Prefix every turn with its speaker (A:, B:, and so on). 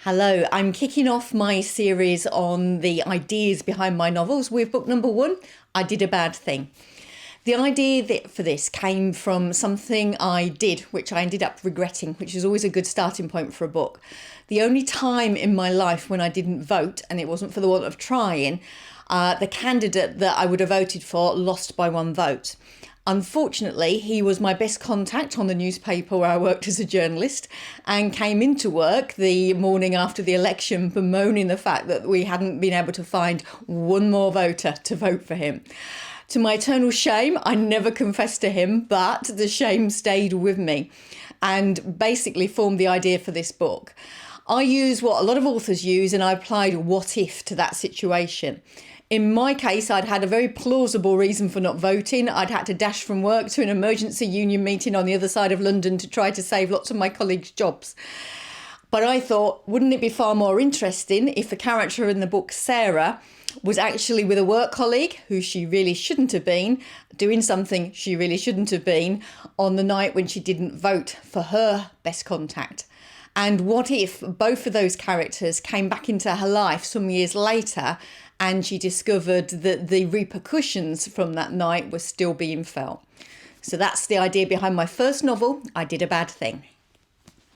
A: Hello, I'm kicking off my series on the ideas behind my novels with book number 1, I Did a Bad Thing. The idea for this came from something I did, which I ended up regretting, which is always a good starting point for a book. The only time in my life when I didn't vote, and it wasn't for the want of trying, the candidate that I would have voted for lost by 1 vote. Unfortunately, he was my best contact on the newspaper where I worked as a journalist and came into work the morning after the election bemoaning the fact that we hadn't been able to find 1 more voter to vote for him. To my eternal shame, I never confessed to him, but the shame stayed with me and basically formed the idea for this book. I use what a lot of authors use, and I applied what if to that situation. In my case, I'd had a very plausible reason for not voting. I'd had to dash from work to an emergency union meeting on the other side of London to try to save lots of my colleagues' jobs. But I thought, wouldn't it be far more interesting if the character in the book, Sarah, was actually with a work colleague who she really shouldn't have been, doing something she really shouldn't have been on the night when she didn't vote for her best contact? And what if both of those characters came back into her life some years later and she discovered that the repercussions from that night were still being felt? So that's the idea behind my first novel, I Did a Bad Thing.